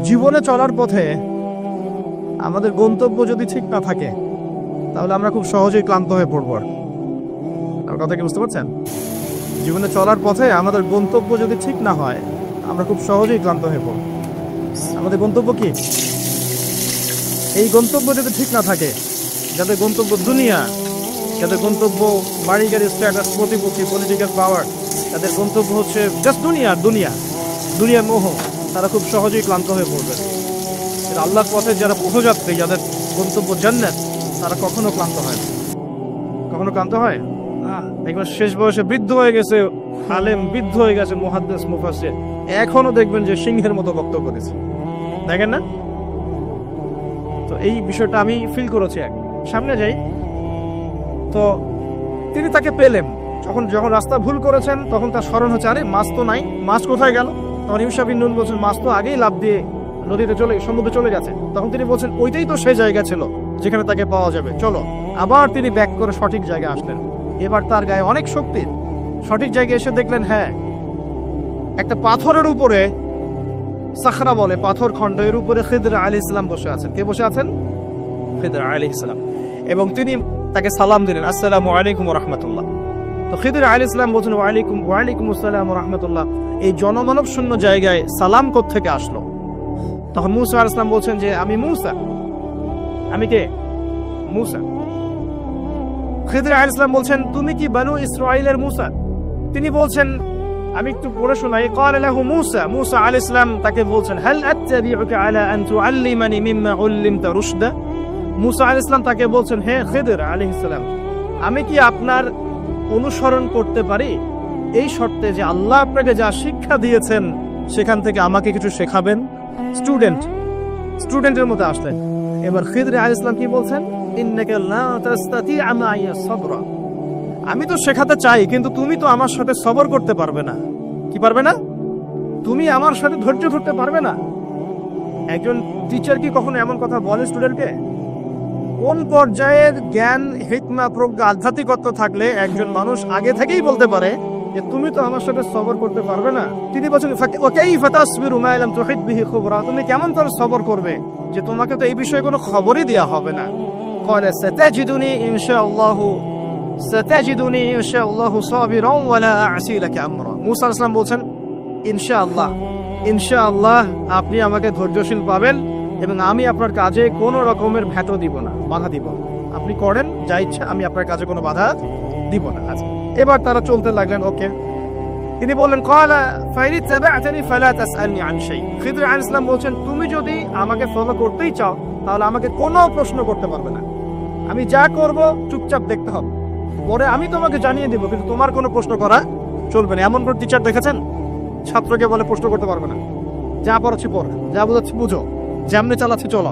জীবনে চলার পথে আমাদের গন্তব্য যদি ঠিক না থাকে তাহলে আমরা খুব সহজেই ক্লান্ত হয়ে পড়ব। আমার কথা কি বুঝতে পারছেন? জীবনে চলার পথে আমাদের গন্তব্য যদি ঠিক না হয় আমরা খুব সহজেই ক্লান্ত হয়ে পড়ব। আমাদের গন্তব্য কি? এই গন্তব্য যদি ঠিক না থাকে, যাদের গন্তব্য দুনিয়া, যাদের গন্তব্য বাড়ি গাড়ি, স্ট্যাটাস, প্রতিপত্তি, পলিটিক্যাল পাওয়ার, তাদের গন্তব্য হচ্ছে জাস্ট দুনিয়ার মোহ, তারা খুব সহজেই ক্লান্ত হয়ে পড়বে। আল্লাহর পথে যারা পথযাত্রী, যাদের গন্তব্য জান্নাত, তারা কখনো ক্লান্ত হয় না। কখনো ক্লান্ত হয়? একবার শেষ বয়সে বৃদ্ধ হয়ে গেছে, আলেম বৃদ্ধ হয়ে গেছে, মুহাদ্দিস মুফাসসির, এখনো দেখবেন যে সিংহের মতো বক্তব্য করেছে, দেখেন না? তো এই বিষয়টা আমি ফিল করেছি। সামনে যাই তো তিনি তাকে পেলেন, যখন রাস্তা ভুল করেছেন তখন তার স্মরণ হচ্ছে, আরে মাছ তো নাই, মাছ কোথায় গেল? তখন ইউসা বিন নুন বলছেন, মাছ তো আগেই লাফ দিয়ে সমুদ্রে চলে গেছে। তখন তিনি বলছেন, ওইটাই তো সেই জায়গা ছিল যেখানে তাকে পাওয়া যাবে, চলো। আবার তিনি ব্যাক করে সঠিক জায়গায় আসলেন। এবার তার গায়ে অনেক শক্তি। সঠিক জায়গায় এসে দেখলেন, হ্যাঁ, একটা পাথরের উপরে, সাখরা বলে, পাথর খণ্ড, এর উপরে খিদর আলাইহিস সালাম বসে আছেন। কে বসে আছেন? খিদর আলাইহিস সালাম। এবং তিনি তাকে সালাম দিলেন, আসসালামু আলাইকুম ওয়া রাহমাতুল্লাহ। তো খিদর আলাইহিস সালাম বলছেন, ওয়ালাইকুম আসসালাম ওয়া রাহমাতুল্লাহ। এই জনমানব শূন্য জায়গায় সালাম কোত্থেকে আসলো? তখন মূসা আলাইহিস সালাম বলছেন যে, আমি মূসা। আমি কে? মূসা। খিদর আলাইহিস সালাম বলছেন, তুমি কি বনু ইসরাঈলের মূসা? তিনি বলছেন, আমি একটু পড়ে শোনাই। ক্বালা লাহু মূসা, মূসা আলাইহিস সালাম তাকে বলছেন, হাল আত্তাবিউকা আলা আন তুআল্লিমানি মিম্মা উল্লিমতা রুশদা। মূসা আলাইহিস সালাম তাকে বলছেন, হে খিদর আলাইহিস সালাম, আমি কি আপনার অনুসরণ করতে পারি এই শর্তে যে আল্লাহ আপনাকে যা শিক্ষা দিয়েছেন সেখান থেকে আমাকে কিছু শেখাবেন? স্টুডেন্টের মতো আসলেন। এবার খিদর আলাইহিস সালাম কি বলছেন? ইন্নাকা লা তাসতাতি'আ মা'ইয়া সাবরা। আমি তো শেখাতে চাই, কিন্তু তুমি তো আমার সাথে সবর করতে পারবে না। কি পারবে না? তুমি আমার সাথে ধৈর্য ধরতে পারবে না। একজন টিচার কি কখনো এমন কথা বলে স্টুডেন্টকে? কোন পর্যায়ের জ্ঞান, হিকমা, প্রজ্ঞা, আধ্যাত্মিকত্ব থাকলে একজন মানুষ আগে থেকেই বলতে পারে যে তুমি তো আমার সাথে সবর করতে পারবে না? তিনি বলছেন, কাইফা তাসবিরু মা লাম তুহিত বিহি খুবরা। তুমি কেমন করে সবর করবে যে তোমাকে তো এই বিষয়ে কোনো খবরই দেওয়া হবে না? ক্বালা সাতাজিদুনি ইনশাআল্লাহু সাবিরান ওয়া লা আ'সি লাকা আমরা। মূসা আলাইহিস সালাম বলছেন, ইনশাআল্লাহ আপনি আমাকে ধৈর্যশীল পাবেন এবং আমি আপনার কাজে কোনো রকমের ভেটো দিব না, বাধা দিব না। আপনি করেন যা ইচ্ছা, আমি আপনার কাজে কোনো বাধা দিব না। আচ্ছা, এবার তারা চলতে লাগলেন। ওকে, তিনি বললেন, ক্বালা ফাইন তাবা'তানি ফালা তাসআলনি আন শাই। খিদর আলাইহিস সালাম বলছেন, তুমি যদি আমাকে ফলো করতেই চাও তাহলে আমাকে কোনো প্রশ্ন করতে পারবে না। আমি যা করব চুপচাপ দেখতে হবে, পরে আমি তোমাকে জানিয়ে দেব, কিন্তু তোমার কোনো প্রশ্ন করা চলবে না। এমন কোন টিচার দেখেছেন ছাত্রকে বলে প্রশ্ন করতে পারবে না? যা পড়াচ্ছি পড়, যা বোঝাচ্ছি বুঝো, যেমনি চালাচ্ছি চলো।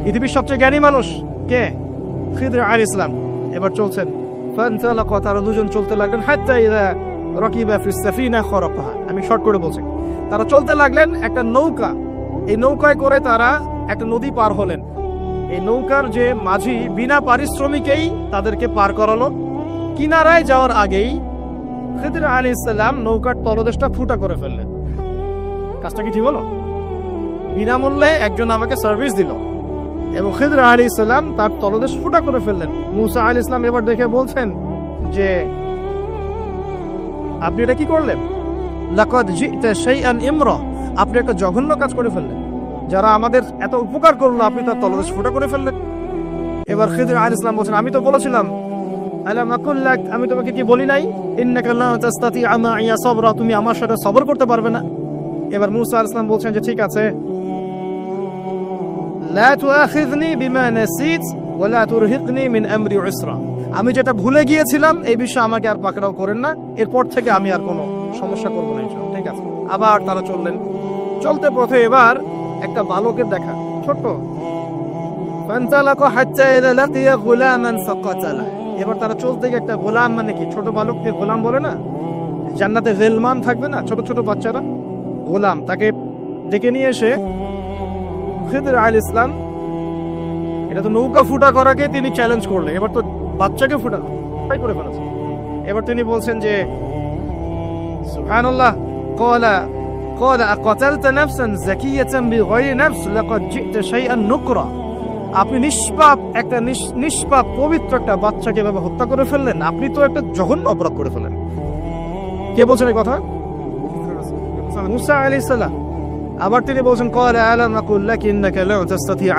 পৃথিবীর সবচেয়ে জ্ঞানী মানুষ কে? খিদর আলাইহিস সালাম। এবার চলছেন, ফানতালাকা, তারা দুজন চলতে লাগলেন, হাত্তা ইযা রাকিবা ফিস সাফিনা খারাকাহা। আমি শর্ট করে বলছি। তারা চলতে লাগলেন একটা নৌকা, এই নৌকায় করে তারা একটা নদী পার হলেন। এই নৌকার যে মাঝি বিনা পারিশ্রমিকেই তাদেরকে পার করালো। কিনারায় যাওয়ার আগেই খিদর আলাইহিস সালাম নৌকার তলদেশটা ফুটা করে ফেললেন। কাজটা কি ঠিক হলো? বিনামূল্যে একজন আমাকে সার্ভিস দিল এবং খিদর আলাইহিস সালাম তার তলদেশ ফুটা করে ফেললেন। মূসা আলাইহিস সালাম এবার দেখে বলছেন যে, আপনি এটা কি করলেন? লাকাদ জি'তা শাইআন ইমরা। আপনি একটা জঘন্য কাজ করে ফেললেন। যারা আমাদের এত উপকার করলো আপনি তার তলদেশ ফুটা করে ফেললেন। এবার খিদর আলাইহিস সালাম বলছেন, আমি তো বলেছিলাম, আলাম আকুল লাক, আমি তোমাকে কি বলি নাই, ইন্নাকা লা তাসতাতি'আ মা'ইয়া সাবরা, তুমি আমার সাথে সবর করতে পারবে না? এবার মূসা আলাইহিস সালাম বলছেন যে, ঠিক আছে, লা তুআখিযনি বিমা নাসিত ওয়া লা তুরহিকনি মিন আমরি উসরা। আমি যেটা ভুলে গিয়েছিলাম এই বিষয়ে আমাকে আর পাকড়াও করেন না, এরপর থেকে আমি আর কোনো সমস্যা করব না ইনশাআল্লাহ। ঠিক আছে। আবার তারা চললেন। চলতে পথে এবার একটা বালকের দেখা, ছোট। ফানতালাকা হাত্তা ইযা লাকিয়া গুলামান ফাকাতালা। এবার তারা চলতে গিয়ে একটা গোলাম, মানে কি ছোট বালককে গোলাম বলে না? জান্নাতে গিলমান থাকবে না, ছোট ছোট বাচ্চারা, গোলাম, তাকে ডেকে নিয়ে এসে খিদর আলাইহিস সালাম, এটা তো নৌকা ফুটা করাকে তিনি চ্যালেঞ্জ করলেন, এবার তো বাচ্চাকে ফুটা করে ফেলেছে। এবার তিনি বলছেন যে, সুবহানাল্লাহ, قال أقتلت نفسا زكية بغير نفس لقد جئت شيئا نكرا। আপনি নিষ্পাপ একটা নিষ্পাপ পবিত্র একটা বাচ্চাকে এভাবে হত্যা করে ফেললেন, আপনি তো একটা জঘন্য অপরাধ করে ফেললেন। কে বলছেন এই কথা? মুসা আলাইহিস সালাম। আবার তিনি বলছেন قال ألم أقل لك إنك لن تستطيع